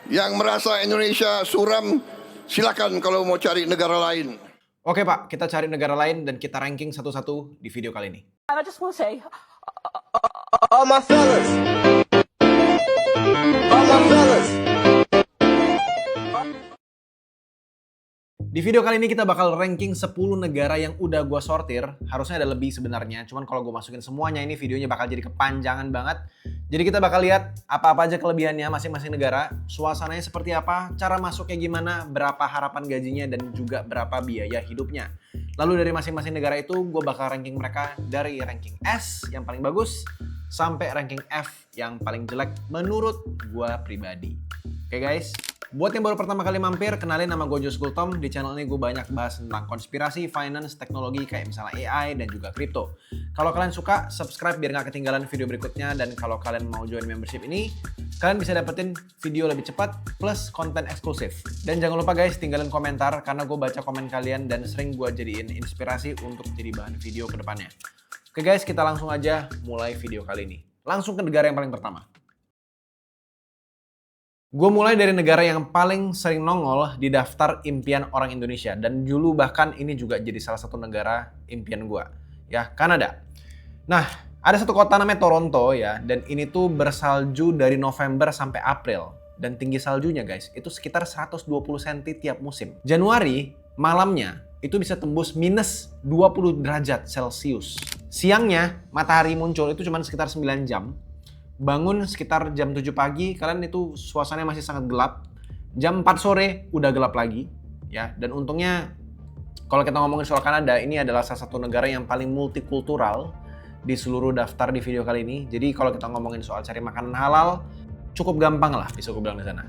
Yang merasa Indonesia suram, silakan kalau mau cari negara lain. Oke Pak, kita cari negara lain dan kita ranking satu-satu di video kali ini. And I just want to say, All my fellas. All my fellas. Di video kali ini kita bakal ranking 10 negara yang udah gua sortir. Harusnya ada lebih sebenarnya, cuman kalau gua masukin semuanya ini videonya bakal jadi kepanjangan banget. Jadi kita bakal lihat apa-apa aja kelebihannya masing-masing negara, suasananya seperti apa, cara masuknya gimana, berapa harapan gajinya, dan juga berapa biaya hidupnya. Lalu dari masing-masing negara itu gue bakal ranking mereka dari ranking S yang paling bagus sampai ranking F yang paling jelek menurut gue pribadi. Oke guys, buat yang baru pertama kali mampir, kenalin nama gue Josh Gultom. Di channel ini gue banyak bahas tentang konspirasi, finance, teknologi kayak misalnya AI dan juga crypto. Kalau kalian suka, subscribe biar gak ketinggalan video berikutnya. Dan kalau kalian mau join membership ini, kalian bisa dapetin video lebih cepat plus konten eksklusif. Dan jangan lupa guys, tinggalin komentar karena gue baca komen kalian dan sering gue jadiin inspirasi untuk jadi bahan video ke depannya. Oke guys, kita langsung aja mulai video kali ini. Langsung ke negara yang paling pertama. Gue mulai dari negara yang paling sering nongol di daftar impian orang Indonesia. Dan dulu bahkan ini juga jadi salah satu negara impian gue. Ya, Kanada. Nah, ada satu kota namanya Toronto ya. Dan ini tuh bersalju dari November sampai April. Dan tinggi saljunya guys, itu sekitar 120 cm tiap musim. Januari, malamnya, itu bisa tembus minus 20 derajat Celcius. Siangnya, matahari muncul itu cuma sekitar 9 jam. Bangun sekitar jam 7 pagi, kalian itu suasananya masih sangat gelap. Jam 4 sore udah gelap lagi, ya. Dan untungnya kalau kita ngomongin soal Kanada, ini adalah salah satu negara yang paling multikultural di seluruh daftar di video kali ini. Jadi kalau kita ngomongin soal cari makanan halal, cukup gampang lah bisa gue bilang di sana.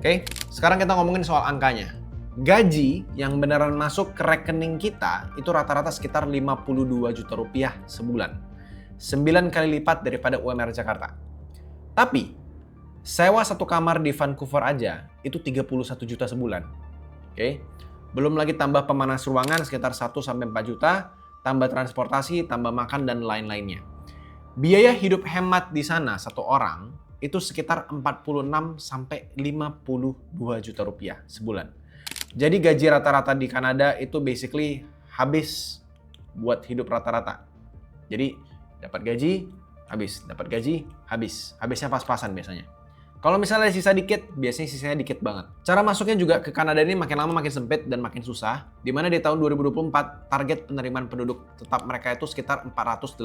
Oke, sekarang kita ngomongin soal angkanya. Gaji yang beneran masuk ke rekening kita itu rata-rata sekitar 52 juta rupiah sebulan. 9 kali lipat daripada UMR Jakarta. Tapi, sewa satu kamar di Vancouver aja itu 31 juta sebulan. Oke. Belum lagi tambah pemanas ruangan sekitar 1-4 juta, tambah transportasi, tambah makan dan lain-lainnya. Biaya hidup hemat di sana satu orang itu sekitar 46-52 juta rupiah sebulan. Jadi gaji rata-rata di Kanada itu basically habis buat hidup rata-rata. Jadi dapat gaji, habis. Dapat gaji, habis. Habisnya pas-pasan biasanya. Kalau misalnya sisa dikit, biasanya sisanya dikit banget. Cara masuknya juga ke Kanada ini makin lama makin sempit dan makin susah. Dimana di tahun 2024, target penerimaan penduduk tetap mereka itu sekitar 485.000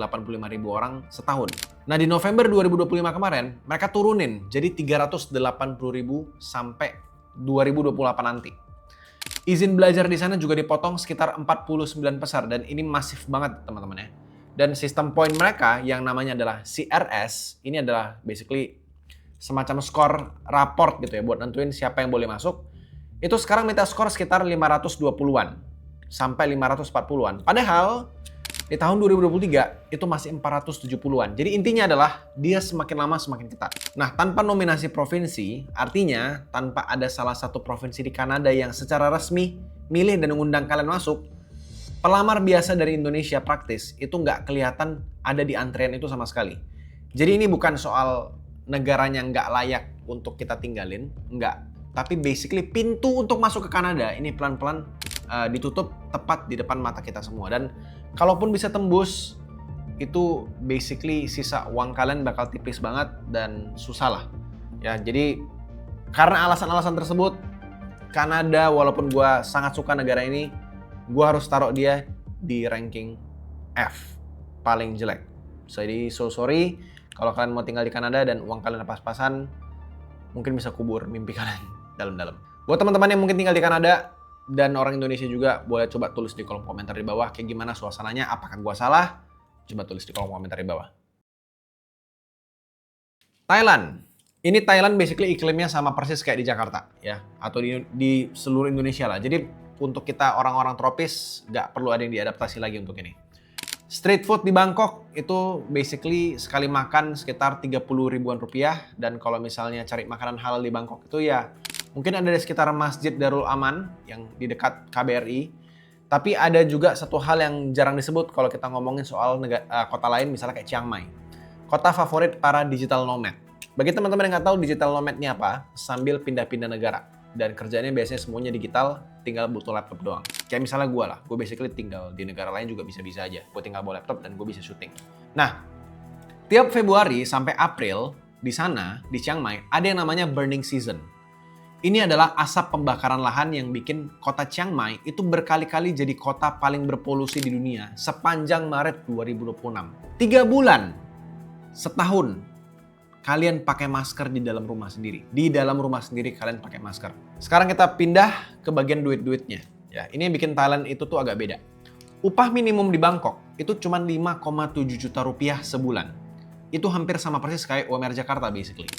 orang setahun. Nah di November 2025 kemarin, mereka turunin jadi 380.000 sampai 2028 nanti. Izin belajar di sana juga dipotong sekitar 49 besar dan ini masif banget teman-teman ya. Dan sistem poin mereka yang namanya adalah CRS, ini adalah basically semacam skor raport gitu ya buat nentuin siapa yang boleh masuk. Itu sekarang minta skor sekitar 520-an sampai 540-an. Padahal di tahun 2023 itu masih 470-an. Jadi intinya adalah dia semakin lama semakin ketat. Nah, tanpa nominasi provinsi, artinya tanpa ada salah satu provinsi di Kanada yang secara resmi milih dan mengundang kalian masuk, pelamar biasa dari Indonesia praktis itu nggak kelihatan ada di antrean itu sama sekali. Jadi ini bukan soal negaranya nggak layak untuk kita tinggalin, nggak. Tapi basically pintu untuk masuk ke Kanada ini pelan-pelan ditutup tepat di depan mata kita semua. Dan kalaupun bisa tembus, itu basically sisa uang kalian bakal tipis banget dan susah lah. Ya, jadi karena alasan-alasan tersebut, Kanada walaupun gue sangat suka negara ini, gue harus taruh dia di ranking F, paling jelek. Jadi so sorry, kalau kalian mau tinggal di Kanada dan uang kalian pas-pasan, mungkin bisa kubur mimpi kalian dalam-dalam. Buat teman-teman yang mungkin tinggal di Kanada dan orang Indonesia juga, boleh coba tulis di kolom komentar di bawah kayak gimana suasananya, apakah gue salah? Coba tulis di kolom komentar di bawah. Thailand. Ini Thailand basically iklimnya sama persis kayak di Jakarta ya, atau di seluruh Indonesia lah. Jadi untuk kita orang-orang tropis nggak perlu ada yang diadaptasi lagi untuk ini. Street food di Bangkok itu basically sekali makan sekitar 30 ribuan rupiah. Dan kalau misalnya cari makanan halal di Bangkok itu ya mungkin ada di sekitar Masjid Darul Aman yang di dekat KBRI. Tapi ada juga satu hal yang jarang disebut kalau kita ngomongin soal kota lain misalnya kayak Chiang Mai. Kota favorit para digital nomad. Bagi teman-teman yang nggak tahu digital nomad ini apa, sambil pindah-pindah negara. Dan kerjanya biasanya semuanya digital, tinggal butuh laptop doang. Kayak misalnya gue lah, gue basically tinggal di negara lain juga bisa-bisa aja. Gue tinggal bawa laptop dan gue bisa syuting. Nah, tiap Februari sampai April, di sana, di Chiang Mai, ada yang namanya burning season. Ini adalah asap pembakaran lahan yang bikin kota Chiang Mai itu berkali-kali jadi kota paling berpolusi di dunia sepanjang Maret 2026. 3 bulan, setahun, kalian pakai masker di dalam rumah sendiri. Di dalam rumah sendiri kalian pakai masker. Sekarang kita pindah ke bagian duit-duitnya. Ya, ini yang bikin Thailand itu tuh agak beda. Upah minimum di Bangkok itu cuma 5,7 juta rupiah sebulan. Itu hampir sama persis kayak UMR Jakarta basically.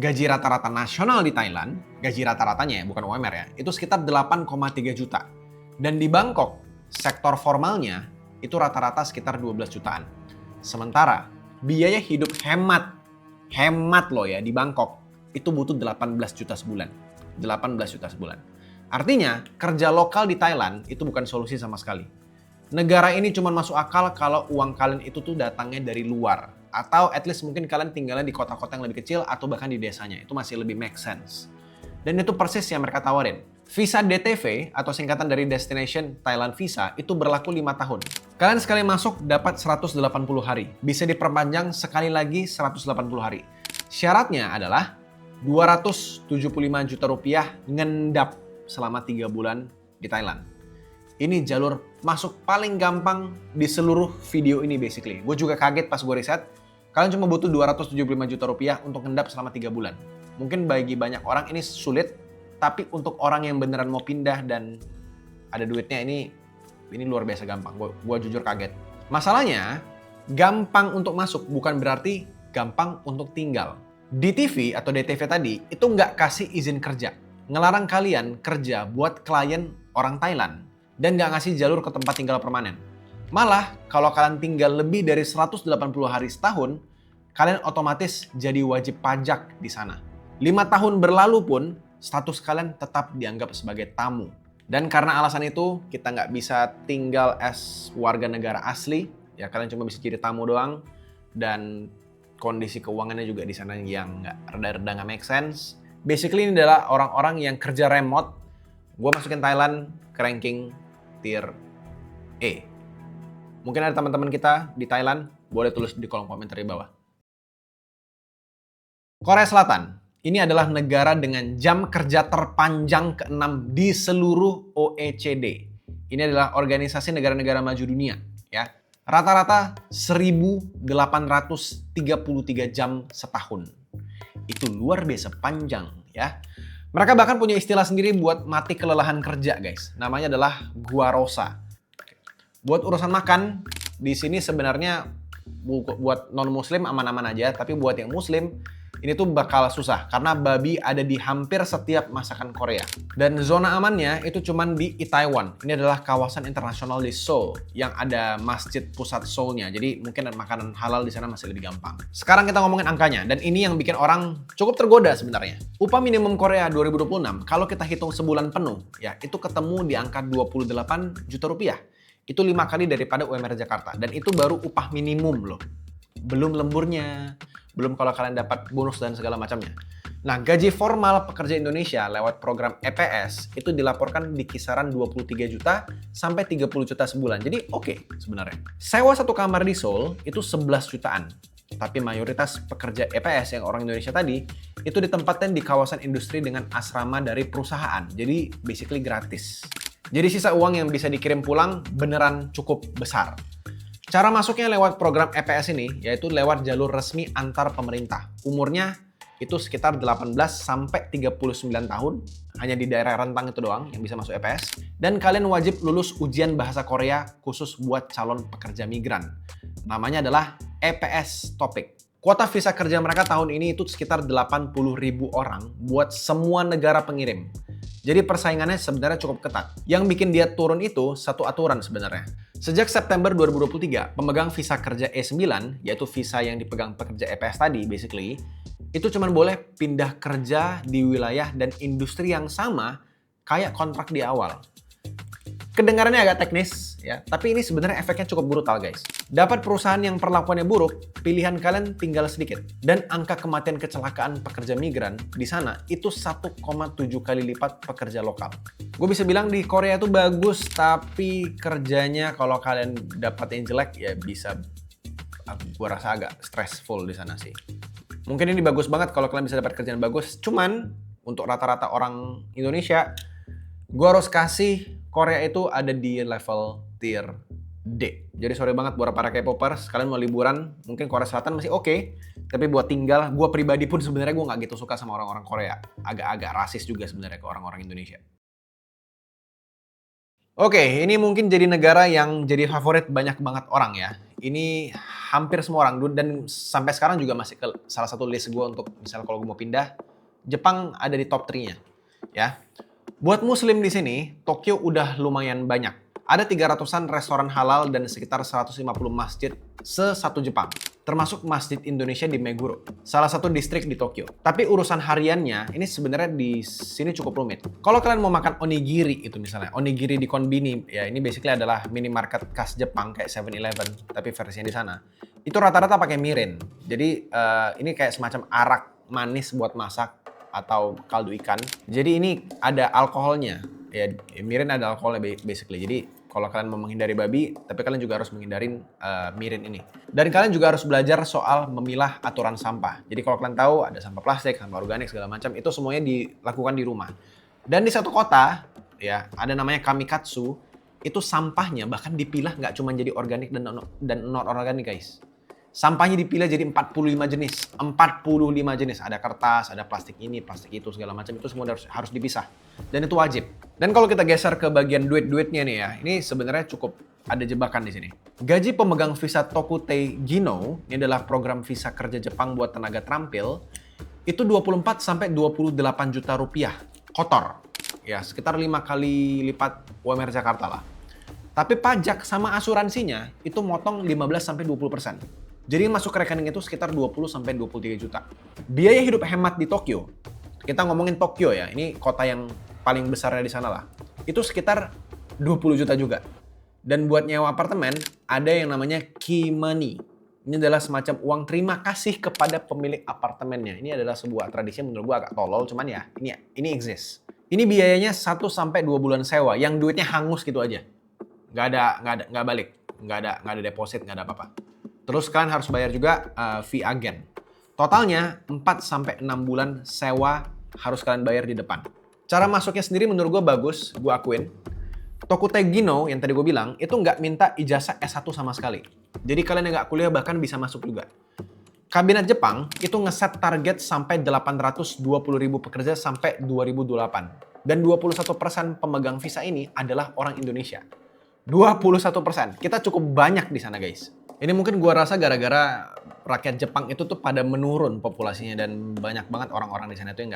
Gaji rata-rata nasional di Thailand, gaji rata-ratanya ya, bukan UMR ya, itu sekitar 8,3 juta. Dan di Bangkok, sektor formalnya itu rata-rata sekitar 12 jutaan. Sementara, biaya hidup hemat loh ya di Bangkok, itu butuh 18 juta sebulan. 18 juta sebulan. Artinya, kerja lokal di Thailand itu bukan solusi sama sekali. Negara ini cuma masuk akal kalau uang kalian itu tuh datangnya dari luar. Atau at least mungkin kalian tinggalnya di kota-kota yang lebih kecil atau bahkan di desanya. Itu masih lebih make sense. Dan itu persis yang mereka tawarin. Visa DTV atau singkatan dari Destination Thailand Visa itu berlaku 5 tahun. Kalian sekali masuk dapat 180 hari. Bisa diperpanjang sekali lagi 180 hari. Syaratnya adalah 275 juta rupiah ngendap selama 3 bulan di Thailand. Ini jalur masuk paling gampang di seluruh video ini basically. Gue juga kaget pas gue riset. Kalian cuma butuh 275 juta rupiah untuk ngendap selama 3 bulan. Mungkin bagi banyak orang ini sulit, tapi untuk orang yang beneran mau pindah dan ada duitnya ini luar biasa gampang. Gue jujur kaget. Masalahnya, gampang untuk masuk bukan berarti gampang untuk tinggal. DTV atau DTV tadi itu nggak kasih izin kerja. Ngelarang kalian kerja buat klien orang Thailand dan nggak ngasih jalur ke tempat tinggal permanen. Malah, kalau kalian tinggal lebih dari 180 hari setahun, kalian otomatis jadi wajib pajak di sana. 5 tahun berlalu pun, status kalian tetap dianggap sebagai tamu. Dan karena alasan itu, kita nggak bisa tinggal as warga negara asli. Ya, kalian cuma bisa jadi tamu doang. Dan kondisi keuangannya juga di sana yang nggak reda-reda nggak make sense. Basically, ini adalah orang-orang yang kerja remote. Gue masukin Thailand ke ranking tier E. Mungkin ada teman-teman kita di Thailand, boleh tulis di kolom komentar di bawah. Korea Selatan, ini adalah negara dengan jam kerja terpanjang ke-6 di seluruh OECD. Ini adalah organisasi negara-negara maju dunia. Ya. Rata-rata 1.833 jam setahun. Itu luar biasa panjang ya. Mereka bahkan punya istilah sendiri buat mati kelelahan kerja guys. Namanya adalah guarosa. Buat urusan makan, di sini sebenarnya buat non-muslim aman-aman aja, tapi buat yang muslim, ini tuh bakal susah karena babi ada di hampir setiap masakan Korea. Dan zona amannya itu cuman di Itaewon. Ini adalah kawasan internasional di Seoul yang ada masjid pusat Seoul-nya. Jadi mungkin makanan halal di sana masih lebih gampang. Sekarang kita ngomongin angkanya dan ini yang bikin orang cukup tergoda sebenarnya. Upah minimum Korea 2026 kalau kita hitung sebulan penuh ya itu ketemu di angka 28 juta rupiah. Itu 5 kali daripada UMR Jakarta dan itu baru upah minimum loh. Belum lemburnya, belum kalau kalian dapat bonus dan segala macamnya. Nah, gaji formal pekerja Indonesia lewat program EPS itu dilaporkan di kisaran 23 juta sampai 30 juta sebulan. Jadi oke sebenarnya. Sewa satu kamar di Seoul itu 11 jutaan. Tapi mayoritas pekerja EPS yang orang Indonesia tadi itu ditempatkan di kawasan industri dengan asrama dari perusahaan. Jadi basically gratis. Jadi sisa uang yang bisa dikirim pulang beneran cukup besar. Cara masuknya lewat program EPS ini yaitu lewat jalur resmi antar pemerintah. Umurnya itu sekitar 18 sampai 39 tahun. Hanya di daerah rentang itu doang yang bisa masuk EPS. Dan kalian wajib lulus ujian bahasa Korea khusus buat calon pekerja migran. Namanya adalah EPS TOPIK. Kuota visa kerja mereka tahun ini itu sekitar 80.000 orang buat semua negara pengirim. Jadi persaingannya sebenarnya cukup ketat. Yang bikin dia turun itu satu aturan sebenarnya. Sejak September 2023, pemegang visa kerja E9, yaitu visa yang dipegang pekerja EPS tadi basically, itu cuma boleh pindah kerja di wilayah dan industri yang sama kayak kontrak di awal. Kedengarannya agak teknis ya, tapi ini sebenarnya efeknya cukup brutal guys. Dapat perusahaan yang perlakuannya buruk, pilihan kalian tinggal sedikit. Dan angka kematian kecelakaan pekerja migran di sana itu 1,7 kali lipat pekerja lokal. Gue bisa bilang di Korea itu bagus, tapi kerjanya kalau kalian dapat yang jelek ya bisa, gue rasa agak stressful di sana sih. Mungkin ini bagus banget kalau kalian bisa dapat kerjaan bagus, cuman untuk rata-rata orang Indonesia, gue harus kasih Korea itu ada di level tier D. Jadi sorry banget buat para K-popers, kalian mau liburan, mungkin Korea Selatan masih oke, tapi buat tinggal, gue pribadi pun sebenarnya gue nggak gitu suka sama orang-orang Korea. Agak-agak rasis juga sebenarnya ke orang-orang Indonesia. Oke, ini mungkin jadi negara yang jadi favorit banyak banget orang ya. Ini hampir semua orang, dan sampai sekarang juga masih ke salah satu list gue untuk misalnya kalau gue mau pindah, Jepang ada di top 3-nya ya. Buat muslim di sini, Tokyo udah lumayan banyak. Ada 300-an restoran halal dan sekitar 150 masjid se-satu Jepang. Termasuk Masjid Indonesia di Meguro, salah satu distrik di Tokyo. Tapi urusan hariannya, ini sebenarnya di sini cukup rumit. Kalau kalian mau makan onigiri itu misalnya, onigiri di konbini, ya ini basically adalah minimarket khas Jepang kayak 7-Eleven, tapi versinya di sana. Itu rata-rata pakai mirin. Jadi ini kayak semacam arak manis buat masak atau kaldu ikan. Jadi ini ada alkoholnya. Ya, mirin ada alkoholnya basically. Jadi kalau kalian mau menghindari babi, tapi kalian juga harus menghindarin mirin ini. Dan kalian juga harus belajar soal memilah aturan sampah. Jadi kalau kalian tahu ada sampah plastik, sampah organik segala macam, itu semuanya dilakukan di rumah. Dan di satu kota, ya ada namanya Kamikatsu, itu sampahnya bahkan dipilah nggak cuma jadi organik dan non organik guys. Sampahnya dipilah jadi 45 jenis. 45 jenis. Ada kertas, ada plastik ini, plastik itu, segala macam. Itu semua harus dipisah. Dan itu wajib. Dan kalau kita geser ke bagian duit-duitnya nih ya, ini sebenarnya cukup ada jebakan di sini. Gaji pemegang visa Tokutei Gino, ini adalah program visa kerja Jepang buat tenaga terampil, itu 24 sampai 28 juta rupiah kotor. Ya, sekitar 5 kali lipat UMR Jakarta lah. Tapi pajak sama asuransinya itu motong 15 sampai 20%. Jadi masuk ke rekening itu sekitar 20 sampai 23 juta. Biaya hidup hemat di Tokyo, kita ngomongin Tokyo ya, ini kota yang paling besarnya di sana lah. Itu sekitar 20 juta juga. Dan buat nyewa apartemen, ada yang namanya key money. Ini adalah semacam uang terima kasih kepada pemilik apartemennya. Ini adalah sebuah tradisi menurut gua agak tolol, cuman ya ini exist. Ini biayanya 1 sampai 2 bulan sewa, yang duitnya hangus gitu aja. Nggak balik, nggak ada deposit, nggak ada apa-apa. Terus kalian harus bayar juga fee agen. Totalnya 4 sampai 6 bulan sewa harus kalian bayar di depan. Cara masuknya sendiri menurut gue bagus, gue akuin. Tokutei Gino yang tadi gue bilang, itu nggak minta ijazah S1 sama sekali. Jadi kalian yang nggak kuliah bahkan bisa masuk juga. Kabinet Jepang itu ngeset target sampai 820.000 pekerja sampai 2028. Dan 21% pemegang visa ini adalah orang Indonesia. 21%. Kita cukup banyak di sana guys. Ini mungkin gua rasa gara-gara rakyat Jepang itu tuh pada menurun populasinya dan banyak banget orang-orang di sana tuh yang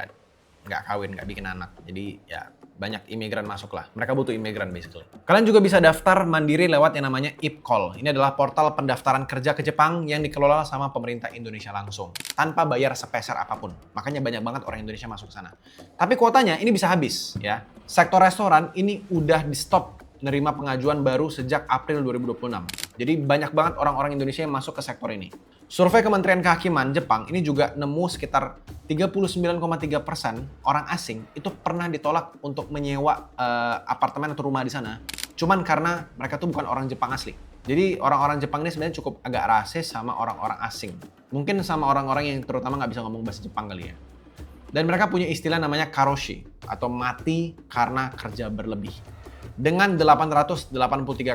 nggak kawin, nggak bikin anak. Jadi ya banyak imigran masuk lah. Mereka butuh imigran basically. Kalian juga bisa daftar mandiri lewat yang namanya IPCOL. Ini adalah portal pendaftaran kerja ke Jepang yang dikelola sama pemerintah Indonesia langsung. Tanpa bayar sepeser apapun. Makanya banyak banget orang Indonesia masuk ke sana. Tapi kuotanya ini bisa habis ya. Sektor restoran ini udah di stop nerima pengajuan baru sejak April 2026. Jadi banyak banget orang-orang Indonesia yang masuk ke sektor ini. Survei Kementerian Kehakiman Jepang ini juga nemu sekitar 39,3% orang asing itu pernah ditolak untuk menyewa apartemen atau rumah di sana. Cuman karena mereka tuh bukan orang Jepang asli. Jadi orang-orang Jepang ini sebenarnya cukup agak rasis sama orang-orang asing. Mungkin sama orang-orang yang terutama nggak bisa ngomong bahasa Jepang kali ya. Dan mereka punya istilah namanya karoshi atau mati karena kerja berlebih. Dengan 883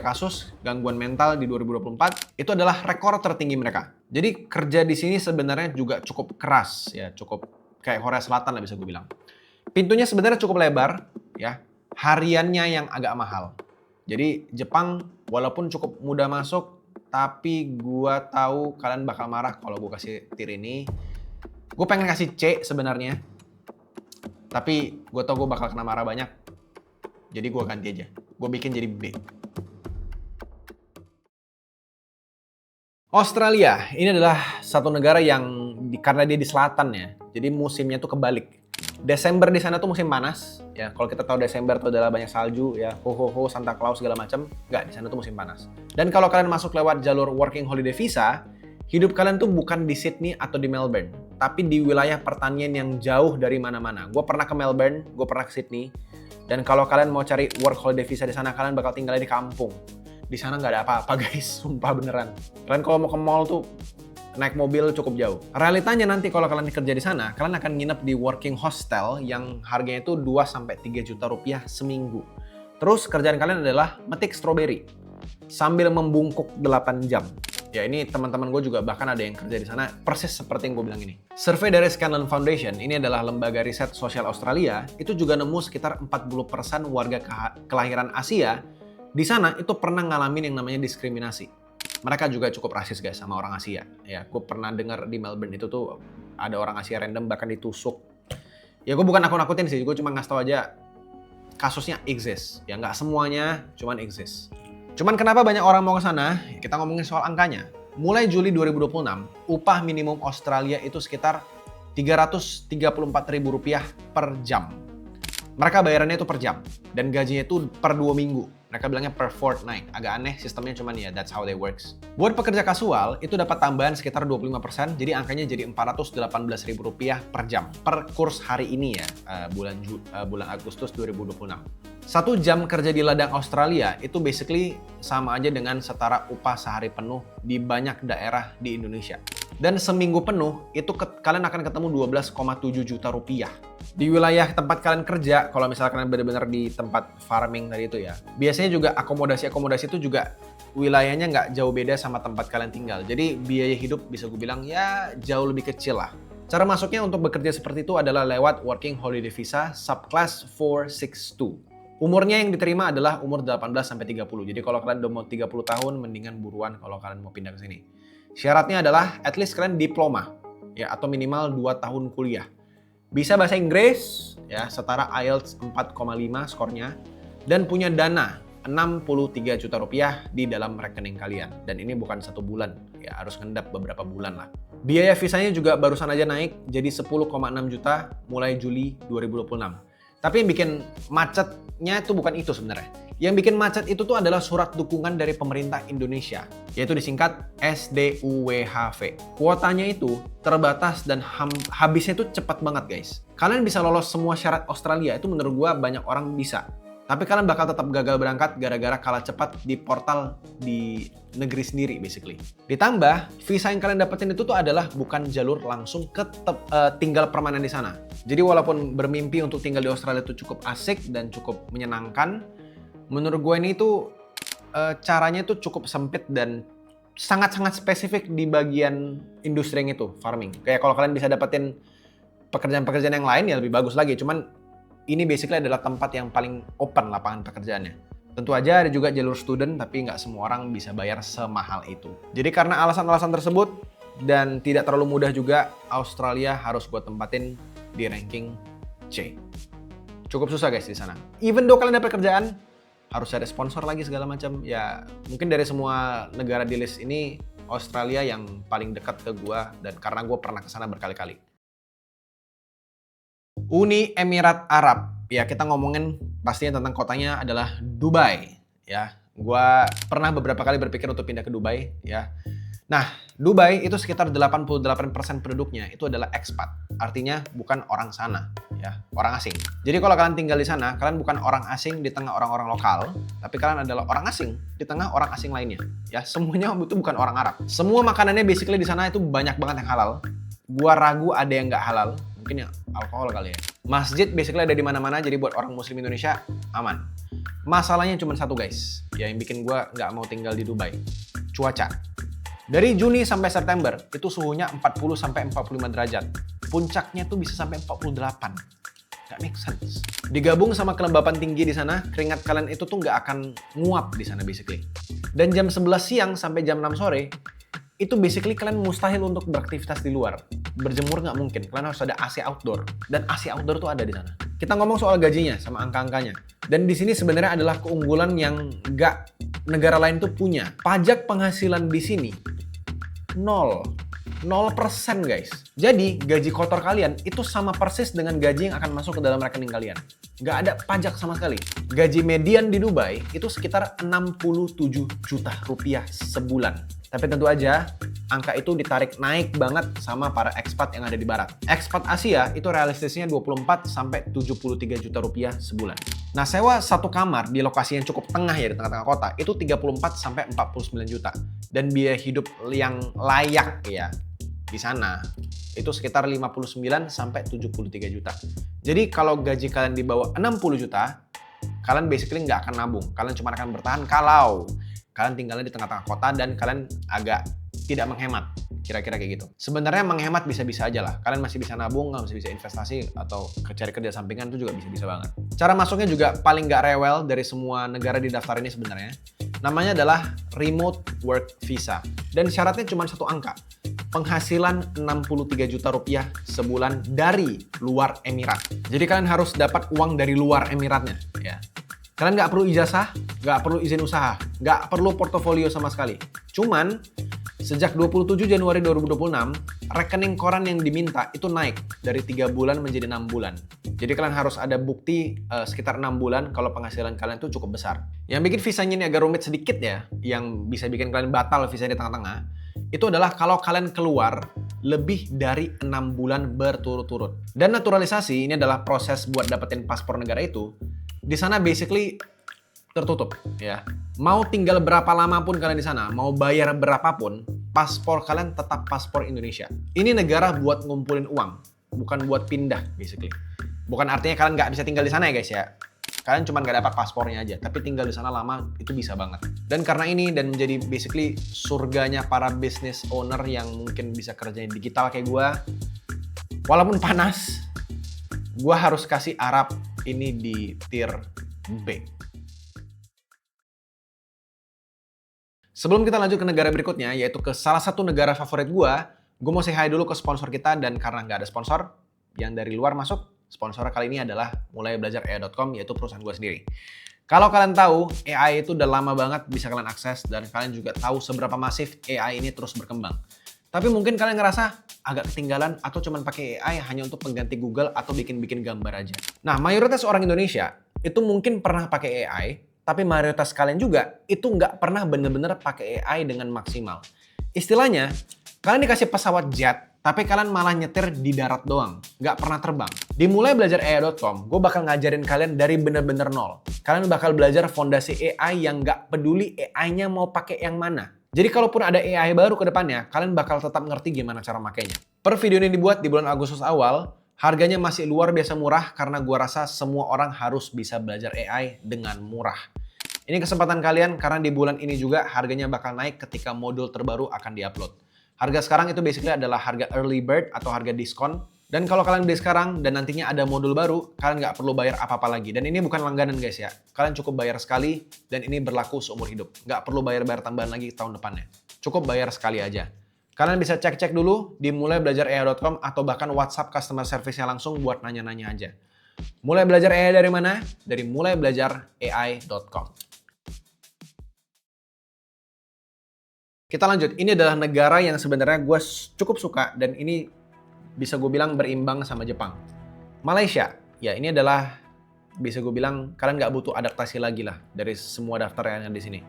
kasus gangguan mental di 2024, itu adalah rekor tertinggi mereka. Jadi kerja di sini sebenarnya juga cukup keras ya, cukup kayak Korea Selatan lah bisa gue bilang. Pintunya sebenarnya cukup lebar ya, hariannya yang agak mahal. Jadi Jepang walaupun cukup mudah masuk, tapi gue tahu kalian bakal marah kalau gue kasih tier ini. Gue pengen kasih C sebenarnya, tapi gue tau gue bakal kena marah banyak. Jadi gue ganti aja. Gue bikin jadi B. Australia. Ini adalah satu negara yang karena dia di selatan ya. Jadi musimnya tuh kebalik. Desember di sana tuh musim panas. Ya, kalau kita tahu Desember tuh adalah banyak salju, ya, ho Santa Claus segala macam. Nggak, di sana tuh musim panas. Dan kalau kalian masuk lewat jalur working holiday visa, hidup kalian tuh bukan di Sydney atau di Melbourne, tapi di wilayah pertanian yang jauh dari mana-mana. Gue pernah ke Melbourne, gue pernah ke Sydney. Dan kalau kalian mau cari work holiday visa di sana, kalian bakal tinggal di kampung. Di sana nggak ada apa-apa guys, sumpah beneran. Kalian kalau mau ke mall tuh naik mobil cukup jauh. Realitanya nanti kalau kalian kerja di sana, kalian akan nginep di working hostel yang harganya itu 2-3 juta rupiah seminggu. Terus kerjaan kalian adalah metik stroberi sambil membungkuk 8 jam. Ya ini teman-teman gue juga bahkan ada yang kerja di sana persis seperti yang gue bilang ini. Survei dari Scanlon Foundation, ini adalah lembaga riset sosial Australia, itu juga nemu sekitar 40% warga kelahiran Asia di sana itu pernah ngalamin yang namanya diskriminasi. Mereka juga cukup rasis guys sama orang Asia. Ya, gue pernah dengar di Melbourne itu tuh ada orang Asia random bahkan ditusuk. Ya gue bukan nakut-nakutin sih, gue cuma ngasih tau aja kasusnya exist. Ya nggak semuanya, cuman exist. Cuman kenapa banyak orang mau ke sana? Kita ngomongin soal angkanya. Mulai Juli 2026, upah minimum Australia itu sekitar Rp334.000 per jam. Mereka bayarannya itu per jam dan gajinya itu per 2 minggu. Mereka bilangnya per fortnight. Agak aneh sistemnya, cuman ya that's how they works. Buat pekerja kasual itu dapat tambahan sekitar 25%, jadi angkanya jadi Rp418.000 per jam per kurs hari ini ya, bulan Agustus 2026. 1 jam kerja di ladang Australia itu basically sama aja dengan setara upah sehari penuh di banyak daerah di Indonesia. Dan seminggu penuh itu kalian akan ketemu 12,7 juta rupiah. Di wilayah tempat kalian kerja, kalau misalnya kalian benar-benar di tempat farming tadi itu ya, biasanya juga akomodasi-akomodasi itu juga wilayahnya nggak jauh beda sama tempat kalian tinggal. Jadi biaya hidup bisa gue bilang ya jauh lebih kecil lah. Cara masuknya untuk bekerja seperti itu adalah lewat Working Holiday Visa Subclass 462. Umurnya yang diterima adalah umur 18-30. Jadi kalau kalian udah mau 30 tahun, mendingan buruan kalau kalian mau pindah ke sini. Syaratnya adalah at least kalian diploma ya atau minimal 2 tahun kuliah. Bisa bahasa Inggris ya, setara IELTS 4,5 skornya dan punya dana 63 juta rupiah di dalam rekening kalian. Dan ini bukan 1 bulan, ya harus ngendap beberapa bulan lah. Biaya visanya juga barusan aja naik jadi 10,6 juta mulai Juli 2026. Tapi yang bikin macetnya itu bukan itu sebenarnya. Yang bikin macet itu tuh adalah surat dukungan dari pemerintah Indonesia, yaitu disingkat SDUWHV. Kuotanya itu terbatas dan habisnya itu cepat banget guys. Kalian bisa lolos semua syarat Australia, itu menurut gua banyak orang bisa. Tapi kalian bakal tetap gagal berangkat gara-gara kalah cepat di portal di negeri sendiri basically. Ditambah, visa yang kalian dapetin itu tuh adalah bukan jalur langsung ke tinggal permanen di sana. Jadi walaupun bermimpi untuk tinggal di Australia itu cukup asik dan cukup menyenangkan, menurut gue ini tuh caranya tuh cukup sempit dan sangat-sangat spesifik di bagian industri yang itu, farming. Kayak kalau kalian bisa dapetin pekerjaan-pekerjaan yang lain ya lebih bagus lagi. Cuman ini basically adalah tempat yang paling open lapangan pekerjaannya. Tentu aja ada juga jalur student, tapi nggak semua orang bisa bayar semahal itu. Jadi karena alasan-alasan tersebut dan tidak terlalu mudah juga, Australia harus gue tempatin di ranking C. Cukup susah guys di sana. Even though kalian dapat kerjaan, harus ada sponsor lagi segala macam. Ya mungkin dari semua negara di list ini, Australia yang paling dekat ke gue dan karena gue pernah ke sana berkali-kali. Uni Emirat Arab. Ya, kita ngomongin pastinya tentang kotanya adalah Dubai. Ya, gua pernah beberapa kali berpikir untuk pindah ke Dubai. Ya, nah Dubai itu sekitar 88% penduduknya itu adalah expat. Artinya bukan orang sana, ya, orang asing. Jadi kalau kalian tinggal di sana, kalian bukan orang asing di tengah orang-orang lokal, tapi kalian adalah orang asing di tengah orang asing lainnya. Ya, semuanya itu bukan orang Arab. Semua makanannya basically di sana itu banyak banget yang halal. Gua ragu ada yang nggak halal. Mungkin ya alkohol kali ya. Masjid basically ada di mana-mana, jadi buat orang muslim Indonesia aman. Masalahnya cuma satu guys, ya yang bikin gue nggak mau tinggal di Dubai. Cuaca. Dari Juni sampai September itu suhunya 40-45 derajat. Puncaknya tuh bisa sampai 48. Nggak make sense. Digabung sama kelembapan tinggi di sana, keringat kalian itu tuh nggak akan nguap di sana basically. Dan jam 11 siang sampai jam 6 sore itu basically kalian mustahil untuk beraktivitas di luar. Berjemur nggak mungkin, kalian harus ada AC outdoor. Dan AC outdoor tuh ada di sana. Kita ngomong soal gajinya sama angka-angkanya. Dan di sini sebenarnya adalah keunggulan yang nggak negara lain tuh punya. Pajak penghasilan di sini 0. 0% guys. Jadi gaji kotor kalian itu sama persis dengan gaji yang akan masuk ke dalam rekening kalian. Nggak ada pajak sama sekali. Gaji median di Dubai itu sekitar 67 juta rupiah sebulan. Tapi tentu aja, angka itu ditarik naik banget sama para ekspat yang ada di barat. Ekspat Asia itu realistisnya 24 sampai 73 juta rupiah sebulan. Nah, sewa satu kamar di lokasi yang cukup tengah ya, di tengah-tengah kota, itu 34 sampai 49 juta. Dan biaya hidup yang layak ya di sana itu sekitar 59 sampai 73 juta. Jadi kalau gaji kalian di bawah 60 juta, kalian basically nggak akan nabung. Kalian cuma akan bertahan kalau kalian tinggalnya di tengah-tengah kota dan kalian agak tidak menghemat. Kira-kira kayak gitu. Sebenarnya menghemat bisa-bisa aja lah. Kalian masih bisa nabung, masih bisa investasi, atau cari kerja sampingan itu juga bisa-bisa banget. Cara masuknya juga paling nggak rewel dari semua negara di daftar ini sebenarnya. Namanya adalah Remote Work Visa. Dan syaratnya cuma satu angka. Penghasilan 63 juta rupiah sebulan dari luar Emirat. Jadi kalian harus dapat uang dari luar Emiratnya. Ya. Kalian nggak perlu ijazah, nggak perlu izin usaha, nggak perlu portofolio sama sekali. Cuman, sejak 27 Januari 2026, rekening koran yang diminta itu naik dari 3 bulan menjadi 6 bulan. Jadi kalian harus ada bukti sekitar 6 bulan kalau penghasilan kalian itu cukup besar. Yang bikin visanya ini agak rumit sedikit ya, yang bisa bikin kalian batal visa di tengah-tengah, itu adalah kalau kalian keluar lebih dari 6 bulan berturut-turut. Dan naturalisasi ini adalah proses buat dapetin paspor negara itu. Di sana basically tertutup ya. Mau tinggal berapa lama pun kalian di sana, mau bayar berapapun, paspor kalian tetap paspor Indonesia. Ini negara buat ngumpulin uang, bukan buat pindah basically. Bukan artinya kalian nggak bisa tinggal di sana ya guys ya. Kalian cuma nggak dapat paspornya aja, tapi tinggal di sana lama itu bisa banget. Dan karena ini dan menjadi basically surganya para business owner yang mungkin bisa kerjain digital kayak gue, walaupun panas, gue harus kasih Arab ini di tier B. Sebelum kita lanjut ke negara berikutnya, yaitu ke salah satu negara favorit gue mau say hi dulu ke sponsor kita, dan karena nggak ada sponsor yang dari luar masuk, sponsor kali ini adalah mulaibelajar.ai.com, yaitu perusahaan gue sendiri. Kalau kalian tahu, AI itu udah lama banget bisa kalian akses, dan kalian juga tahu seberapa masif AI ini terus berkembang. Tapi mungkin kalian ngerasa agak ketinggalan atau cuma pakai AI hanya untuk pengganti Google atau bikin-bikin gambar aja. Nah, mayoritas orang Indonesia itu mungkin pernah pakai AI, tapi mayoritas kalian juga itu nggak pernah bener-bener pakai AI dengan maksimal. Istilahnya, kalian dikasih pesawat jet, tapi kalian malah nyetir di darat doang, nggak pernah terbang. Di mulaibelajar.ai.com, gue bakal ngajarin kalian dari bener-bener nol. Kalian bakal belajar fondasi AI yang nggak peduli AI-nya mau pakai yang mana. Jadi kalaupun ada AI baru ke depannya, kalian bakal tetap ngerti gimana cara makainya. Per video ini dibuat di bulan Agustus awal, harganya masih luar biasa murah karena gua rasa semua orang harus bisa belajar AI dengan murah. Ini kesempatan kalian karena di bulan ini juga harganya bakal naik ketika modul terbaru akan diupload. Harga sekarang itu basically adalah harga early bird atau harga diskon. Dan kalau kalian beli sekarang dan nantinya ada modul baru, kalian nggak perlu bayar apa-apa lagi. Dan ini bukan langganan guys ya. Kalian cukup bayar sekali dan ini berlaku seumur hidup. Nggak perlu bayar-bayar tambahan lagi tahun depannya. Cukup bayar sekali aja. Kalian bisa cek-cek dulu di mulaibelajar.ai.com atau bahkan WhatsApp customer service-nya langsung buat nanya-nanya aja. Mulai belajar AI dari mana? Dari mulaibelajar.ai.com. Kita lanjut. Ini adalah negara yang sebenarnya gue cukup suka dan ini bisa gue bilang berimbang sama Jepang. Malaysia, ya ini adalah bisa gue bilang kalian nggak butuh adaptasi lagi lah dari semua daftar yang ada di sini.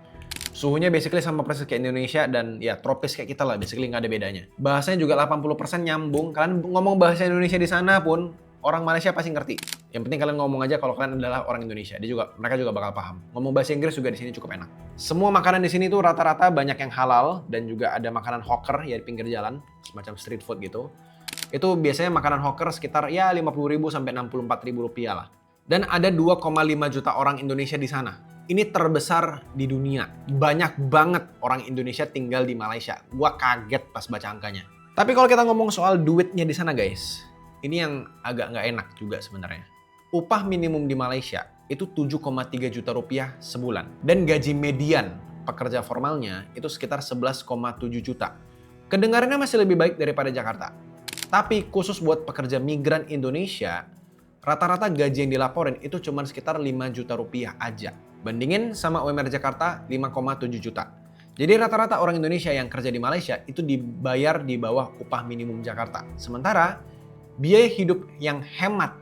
Suhunya basically sama persis kayak Indonesia dan ya tropis kayak kita lah, basically nggak ada bedanya. Bahasanya juga 80% nyambung. Kalian ngomong bahasa Indonesia di sana pun orang Malaysia pasti ngerti. Yang penting kalian ngomong aja kalau kalian adalah orang Indonesia. Mereka juga bakal paham. Ngomong bahasa Inggris juga di sini cukup enak. Semua makanan di sini tuh rata-rata banyak yang halal dan juga ada makanan hawker ya di pinggir jalan, semacam street food gitu. Itu biasanya makanan hawker sekitar ya 50.000 sampai 64.000 rupiah lah. Dan ada 2,5 juta orang Indonesia di sana. Ini terbesar di dunia. Banyak banget orang Indonesia tinggal di Malaysia. Gua kaget pas baca angkanya. Tapi kalau kita ngomong soal duitnya di sana guys, ini yang agak nggak enak juga sebenarnya. Upah minimum di Malaysia itu 7,3 juta rupiah sebulan. Dan gaji median pekerja formalnya itu sekitar 11,7 juta. Kedengarannya masih lebih baik daripada Jakarta. Tapi khusus buat pekerja migran Indonesia, rata-rata gaji yang dilaporin itu cuma sekitar 5 juta rupiah aja. Bandingin sama UMR Jakarta 5,7 juta. Jadi rata-rata orang Indonesia yang kerja di Malaysia itu dibayar di bawah upah minimum Jakarta. Sementara biaya hidup yang hemat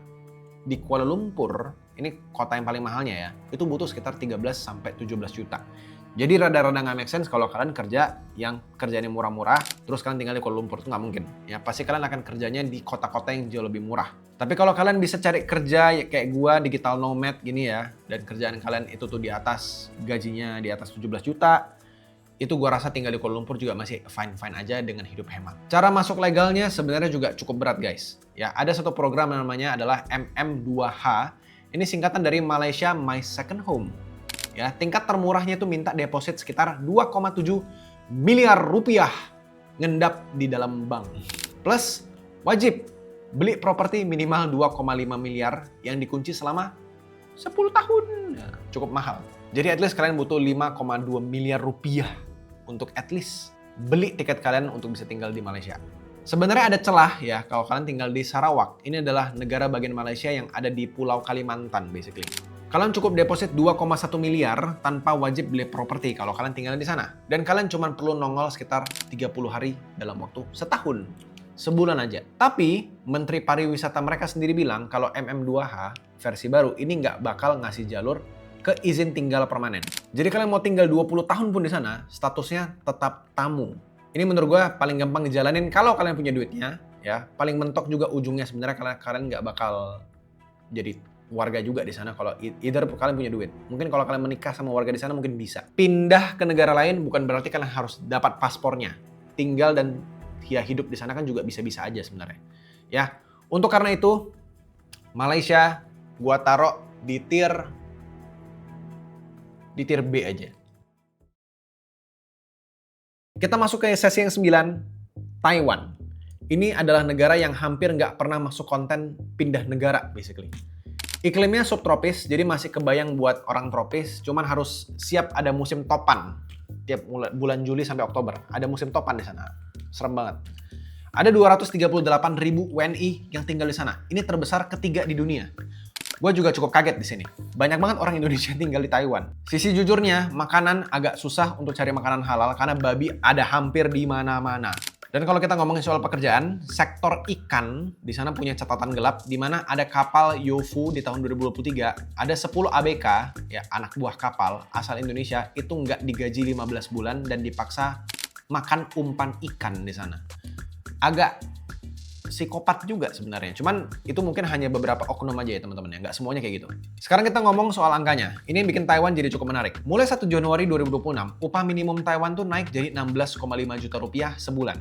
di Kuala Lumpur, ini kota yang paling mahalnya ya, itu butuh sekitar 13-17 juta. Jadi rada-rada nggak make sense kalau kalian kerja yang kerjanya murah-murah, terus kalian tinggal di Kuala Lumpur, itu nggak mungkin. Ya pasti kalian akan kerjanya di kota-kota yang jauh lebih murah. Tapi kalau kalian bisa cari kerja ya kayak gua, digital nomad gini ya, dan kerjaan kalian itu tuh di atas, gajinya di atas 17 juta, itu gua rasa tinggal di Kuala Lumpur juga masih fine-fine aja dengan hidup hemat. Cara masuk legalnya sebenarnya juga cukup berat guys. Ya, ada satu program yang namanya adalah MM2H. Ini singkatan dari Malaysia My Second Home. Ya, tingkat termurahnya itu minta deposit sekitar 2,7 miliar rupiah ngendap di dalam bank. Plus wajib beli properti minimal 2,5 miliar yang dikunci selama 10 tahun. Ya, cukup mahal. Jadi at least kalian butuh 5,2 miliar rupiah untuk at least beli tiket kalian untuk bisa tinggal di Malaysia. Sebenarnya ada celah ya kalau kalian tinggal di Sarawak. Ini adalah negara bagian Malaysia yang ada di Pulau Kalimantan basically. Kalian cukup deposit 2,1 miliar tanpa wajib beli properti kalau kalian tinggal di sana. Dan kalian cuma perlu nongol sekitar 30 hari dalam waktu setahun. Sebulan aja. Tapi Menteri Pariwisata mereka sendiri bilang kalau MM2H versi baru ini nggak bakal ngasih jalur ke izin tinggal permanen. Jadi kalian mau tinggal 20 tahun pun di sana, statusnya tetap tamu. Ini menurut gue paling gampang dijalanin kalau kalian punya duitnya, ya. Paling mentok juga ujungnya sebenarnya kalian nggak bakal jadi warga juga di sana kalau either kalian punya duit. Mungkin kalau kalian menikah sama warga di sana mungkin bisa. Pindah ke negara lain bukan berarti kalian harus dapat paspornya. Tinggal dan ya hidup di sana kan juga bisa-bisa aja sebenarnya. Ya, untuk karena itu Malaysia gua taruh di tier B aja. Kita masuk ke sesi yang 9, Taiwan. Ini adalah negara yang hampir nggak pernah masuk konten pindah negara basically. Iklimnya subtropis, jadi masih kebayang buat orang tropis, cuman harus siap ada musim topan. Tiap bulan Juli sampai Oktober, ada musim topan di sana. Serem banget. Ada 238.000 WNI yang tinggal di sana. Ini terbesar ketiga di dunia. Gue juga cukup kaget di sini. Banyak banget orang Indonesia tinggal di Taiwan. Sisi jujurnya, makanan agak susah untuk cari makanan halal karena babi ada hampir di mana-mana. Dan kalau kita ngomongin soal pekerjaan, sektor ikan di sana punya catatan gelap di mana ada kapal Yofu di tahun 2023, ada 10 ABK, ya anak buah kapal asal Indonesia itu nggak digaji 15 bulan dan dipaksa makan umpan ikan di sana. Agak psikopat juga sebenarnya. Cuman itu mungkin hanya beberapa oknum aja ya teman-teman ya. Nggak semuanya kayak gitu. Sekarang kita ngomong soal angkanya. Ini yang bikin Taiwan jadi cukup menarik. Mulai 1 Januari 2026, upah minimum Taiwan tuh naik jadi 16,5 juta rupiah sebulan.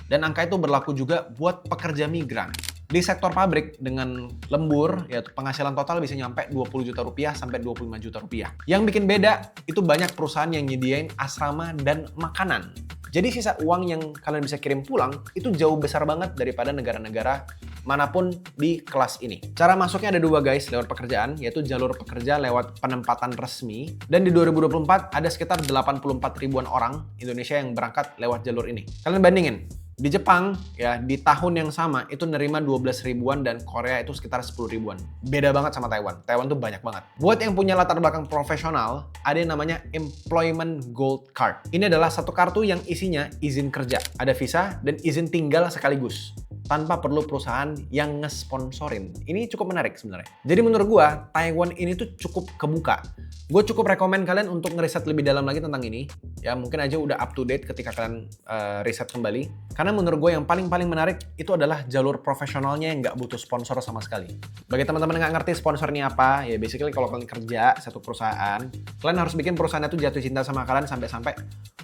Dan angka itu berlaku juga buat pekerja migran. Di sektor pabrik dengan lembur, yaitu penghasilan total bisa nyampe 20 juta rupiah sampai 25 juta rupiah. Yang bikin beda, itu banyak perusahaan yang nyediain asrama dan makanan. Jadi sisa uang yang kalian bisa kirim pulang itu jauh besar banget daripada negara-negara manapun di kelas ini. Cara masuknya ada dua guys lewat pekerjaan, yaitu jalur pekerja lewat penempatan resmi. Dan di 2024 ada sekitar 84 ribuan orang Indonesia yang berangkat lewat jalur ini. Kalian bandingin. Di Jepang, ya di tahun yang sama itu nerima 12 ribuan dan Korea itu sekitar 10 ribuan. Beda banget sama Taiwan. Taiwan tuh banyak banget. Buat yang punya latar belakang profesional, ada yang namanya Employment Gold Card. Ini adalah satu kartu yang isinya izin kerja, ada visa, dan izin tinggal sekaligus. Tanpa perlu perusahaan yang ngesponsorin. Ini cukup menarik sebenarnya. Jadi menurut gua, Taiwan ini tuh cukup kebuka. Gue cukup rekomen kalian untuk ngeriset lebih dalam lagi tentang ini. Ya mungkin aja udah up to date ketika kalian riset kembali. Karena menurut gue yang paling menarik itu adalah jalur profesionalnya yang nggak butuh sponsor sama sekali. Bagi teman-teman yang nggak ngerti sponsornya apa, ya basically kalau kalian kerja satu perusahaan, kalian harus bikin perusahaan itu jatuh cinta sama kalian sampai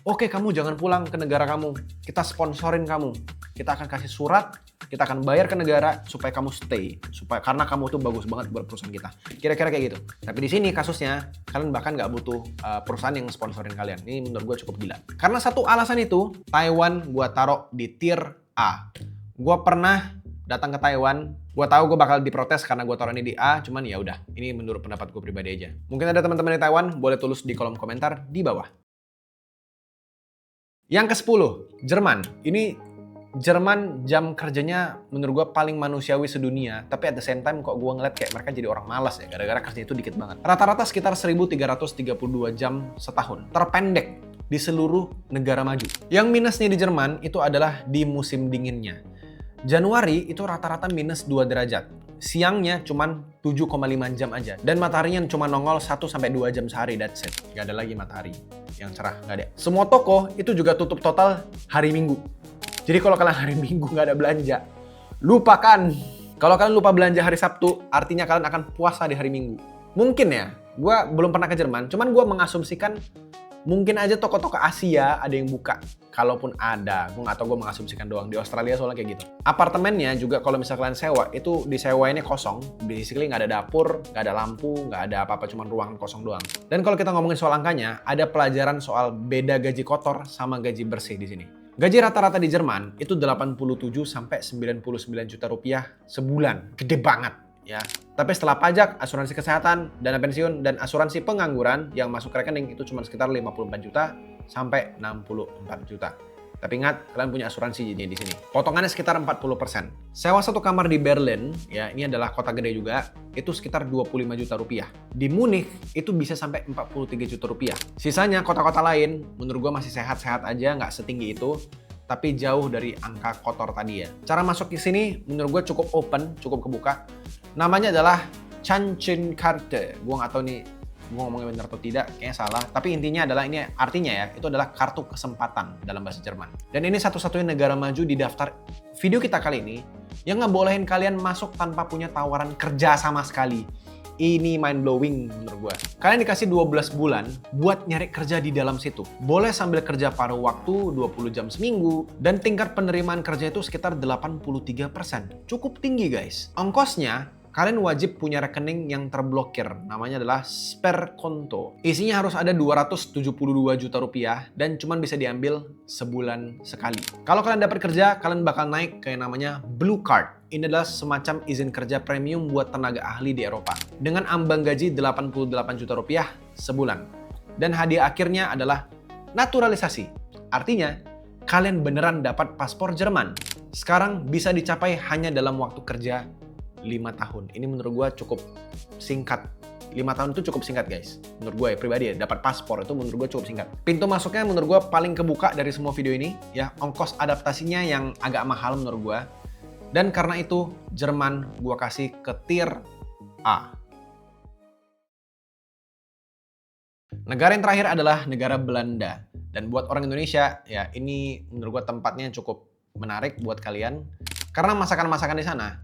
oke, kamu jangan pulang ke negara kamu, kita sponsorin kamu, kita akan kasih surat, kita akan bayar ke negara supaya kamu stay, karena kamu tuh bagus banget buat perusahaan kita. Kira-kira kayak gitu. Tapi di sini kasusnya kalian bahkan nggak butuh perusahaan yang sponsorin kalian. Ini menurut gue cukup gila. Karena satu alasan itu, Taiwan gue taruh di tier A. Gue pernah datang ke Taiwan, gue tahu gue bakal diprotes karena gue taruh ini di A, cuman ya udah, ini menurut pendapat gue pribadi aja. Mungkin ada teman-teman di Taiwan, boleh tulis di kolom komentar di bawah. Yang ke-10, Jerman. Ini Jerman jam kerjanya menurut gue paling manusiawi sedunia, tapi at the same time kok gue ngeliat kayak mereka jadi orang malas ya, gara-gara kerjanya itu dikit banget. Rata-rata sekitar 1332 jam setahun. Terpendek di seluruh negara maju. Yang minusnya di Jerman itu adalah di musim dinginnya. Januari itu rata-rata minus 2 derajat. Siangnya cuman 7,5 jam aja. Dan mataharinya cuma nongol 1-2 jam sehari, that's it. Gak ada lagi matahari yang cerah, gak ada. Semua toko itu juga tutup total hari Minggu. Jadi kalau kalian hari Minggu gak ada belanja, lupakan. Kalau kalian lupa belanja hari Sabtu, artinya kalian akan puasa di hari Minggu. Mungkin ya, gue belum pernah ke Jerman, cuman gue mengasumsikan mungkin aja toko-toko Asia ada yang buka. Kalaupun ada, gue nggak tahu, gue mengasumsikan doang. Di Australia soalnya kayak gitu. Apartemennya juga kalau misalnya kalian sewa, itu disewainnya kosong. Basically nggak ada dapur, nggak ada lampu, nggak ada apa-apa, cuma ruangan kosong doang. Dan kalau kita ngomongin soal angkanya, ada pelajaran soal beda gaji kotor sama gaji bersih di sini. Gaji rata-rata di Jerman itu 87 sampai 99 juta rupiah sebulan. Gede banget ya. Tapi setelah pajak, asuransi kesehatan, dana pensiun, dan asuransi pengangguran yang masuk ke rekening itu cuma sekitar 54 juta sampai 64 juta. Tapi ingat, kalian punya asuransi di sini. Potongannya sekitar 40%. Sewa satu kamar di Berlin, ya ini adalah kota gede juga, itu sekitar 25 juta rupiah. Di Munich, itu bisa sampai 43 juta rupiah. Sisanya kota-kota lain, menurut gue masih sehat-sehat aja, nggak setinggi itu, tapi jauh dari angka kotor tadi ya. Cara masuk ke sini, menurut gue cukup open, cukup kebuka. Namanya adalah Chancenkarte. Gue nggak tahu nih, gue ngomongnya benar atau tidak, kayaknya salah. Tapi intinya adalah, ini artinya ya, itu adalah kartu kesempatan dalam bahasa Jerman. Dan ini satu-satunya negara maju di daftar video kita kali ini yang ngebolehin kalian masuk tanpa punya tawaran kerja sama sekali. Ini mind blowing menurut gue. Kalian dikasih 12 bulan buat nyari kerja di dalam situ. Boleh sambil kerja paruh waktu 20 jam seminggu. Dan tingkat penerimaan kerja itu sekitar 83%. Cukup tinggi guys. Ongkosnya, kalian wajib punya rekening yang terblokir. Namanya adalah Sperkonto. Isinya harus ada 272 juta rupiah dan cuman bisa diambil sebulan sekali. Kalau kalian dapat kerja, kalian bakal naik ke yang namanya Blue Card. Ini adalah semacam izin kerja premium buat tenaga ahli di Eropa. Dengan ambang gaji 88 juta rupiah sebulan. Dan hadiah akhirnya adalah naturalisasi. Artinya, kalian beneran dapat paspor Jerman. Sekarang bisa dicapai hanya dalam waktu kerja 5 tahun. Ini menurut gue cukup singkat. 5 tahun itu cukup singkat guys. Menurut gue ya, pribadi ya, dapat paspor itu menurut gue cukup singkat. Pintu masuknya menurut gue paling kebuka dari semua video ini. Ya, ongkos adaptasinya yang agak mahal menurut gue. Dan karena itu, Jerman gue kasih ke tier A. Negara yang terakhir adalah negara Belanda. Dan buat orang Indonesia, ya ini menurut gue tempatnya cukup menarik buat kalian. Karena masakan-masakan di sana,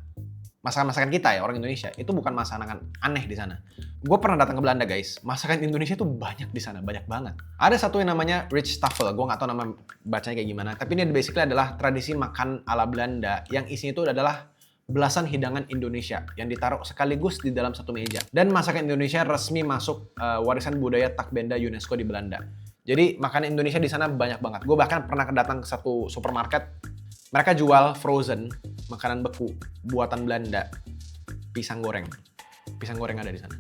masakan-masakan kita ya, orang Indonesia, itu bukan masakan aneh di sana. Gue pernah datang ke Belanda guys, masakan Indonesia tuh banyak di sana, banyak banget. Ada satu yang namanya Rijsttafel, gue nggak tahu nama bacanya kayak gimana, tapi ini basically adalah tradisi makan ala Belanda yang isinya itu adalah belasan hidangan Indonesia yang ditaruh sekaligus di dalam satu meja. Dan masakan Indonesia resmi masuk warisan budaya Takbenda UNESCO di Belanda. Jadi makanan Indonesia di sana banyak banget. Gue bahkan pernah datang ke satu supermarket, mereka jual frozen makanan beku buatan Belanda, pisang goreng ada di sana.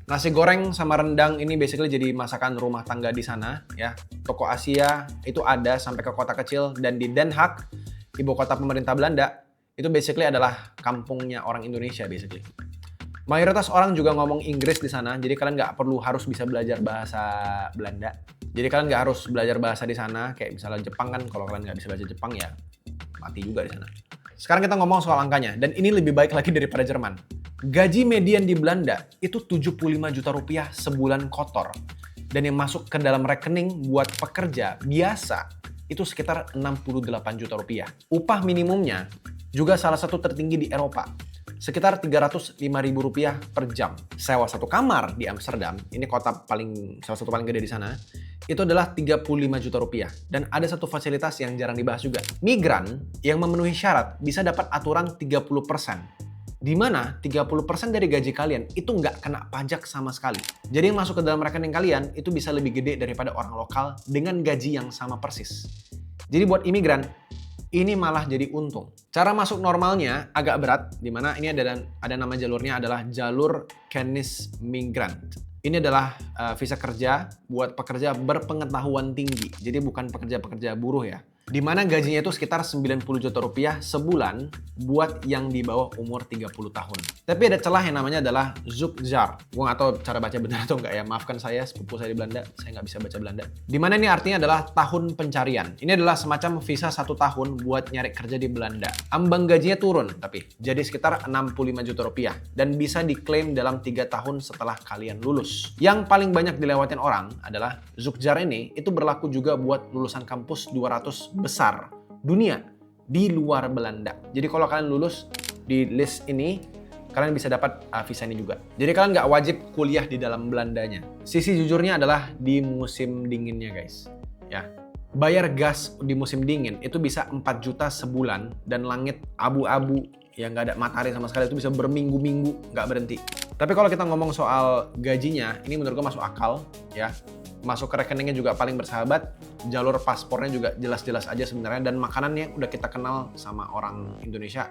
Nasi goreng sama rendang ini basically jadi masakan rumah tangga di sana ya. Toko Asia itu ada sampai ke kota kecil, dan di Den Haag, ibu kota pemerintah Belanda, itu basically adalah kampungnya orang Indonesia basically. Mayoritas orang juga ngomong Inggris di sana, jadi kalian nggak perlu harus bisa belajar bahasa Belanda. Jadi kalian nggak harus belajar bahasa di sana, kayak misalnya Jepang kan, kalau kalian nggak bisa belajar Jepang ya mati juga di sana. Sekarang kita ngomong soal angkanya, dan ini lebih baik lagi daripada Jerman. Gaji median di Belanda itu 75 juta rupiah sebulan kotor. Dan yang masuk ke dalam rekening buat pekerja biasa itu sekitar 68 juta rupiah. Upah minimumnya juga salah satu tertinggi di Eropa. Sekitar 305 ribu rupiah per jam. Sewa satu kamar di Amsterdam, ini kota salah satu paling gede di sana, itu adalah 35 juta rupiah. Dan ada satu fasilitas yang jarang dibahas juga. Migran yang memenuhi syarat bisa dapat aturan 30%. Di mana 30% dari gaji kalian itu nggak kena pajak sama sekali. Jadi yang masuk ke dalam rekening kalian itu bisa lebih gede daripada orang lokal dengan gaji yang sama persis. Jadi buat imigran, ini malah jadi untung. Cara masuk normalnya agak berat, di mana ini ada nama jalurnya adalah jalur Kennis Migrant. Ini adalah visa kerja buat pekerja berpengetahuan tinggi. Jadi bukan pekerja-pekerja buruh ya. di mana gajinya itu sekitar 90 juta rupiah sebulan buat yang di bawah umur 30 tahun. Tapi ada celah yang namanya adalah Zoekjar. Gue nggak tahu cara baca benar atau nggak ya, maafkan saya, sepupu saya di Belanda, saya nggak bisa baca Belanda. Dimana ini artinya adalah tahun pencarian. Ini adalah semacam visa 1 tahun buat nyari kerja di Belanda. Ambang gajinya turun tapi, jadi sekitar 65 juta rupiah. Dan bisa diklaim dalam 3 tahun setelah kalian lulus. Yang paling banyak dilewatin orang adalah Zoekjar ini, itu berlaku juga buat lulusan kampus 200 besar dunia di luar Belanda. Jadi kalau kalian lulus di list ini, kalian bisa dapat visa ini juga. Jadi kalian nggak wajib kuliah di dalam Belandanya. Sisi jujurnya adalah di musim dinginnya guys. Ya, bayar gas di musim dingin itu bisa 4 juta sebulan dan langit abu-abu yang nggak ada matahari sama sekali, itu bisa berminggu-minggu nggak berhenti. Tapi kalau kita ngomong soal gajinya, ini menurut gue masuk akal ya. Masuk ke rekeningnya juga paling bersahabat, jalur paspornya juga jelas-jelas aja sebenarnya, dan makanannya udah kita kenal sama orang Indonesia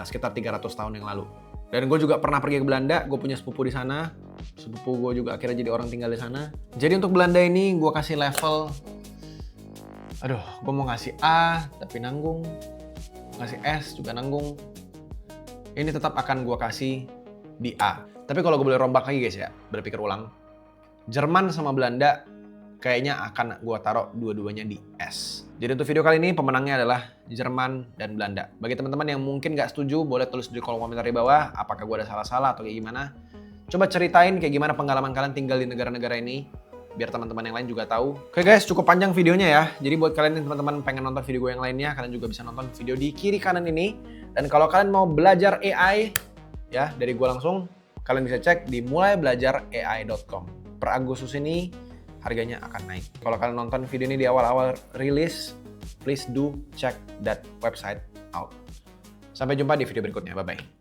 sekitar 300 tahun yang lalu. Dan gue juga pernah pergi ke Belanda, gue punya sepupu di sana, sepupu gue juga akhirnya jadi orang tinggal di sana. Jadi untuk Belanda ini gue kasih level, aduh, gue mau ngasih A tapi nanggung, ngasih S juga nanggung. Ini tetap akan gue kasih di A. Tapi kalau gue boleh rombak lagi guys ya, berpikir ulang, Jerman sama Belanda kayaknya akan gue taruh dua-duanya di S. Jadi untuk video kali ini pemenangnya adalah Jerman dan Belanda. Bagi teman-teman yang mungkin nggak setuju, boleh tulis di kolom komentar di bawah apakah gue ada salah-salah atau kayak gimana. Coba ceritain kayak gimana pengalaman kalian tinggal di negara-negara ini, biar teman-teman yang lain juga tahu. Oke guys, cukup panjang videonya ya. Jadi buat kalian yang teman-teman pengen nonton video gue yang lainnya, kalian juga bisa nonton video di kiri kanan ini. Dan kalau kalian mau belajar AI, ya dari gue langsung, kalian bisa cek di mulaibelajarai.com. Per Agustus ini harganya akan naik. Kalau kalian nonton video ini di awal-awal rilis, please do check that website out. Sampai jumpa di video berikutnya. Bye-bye.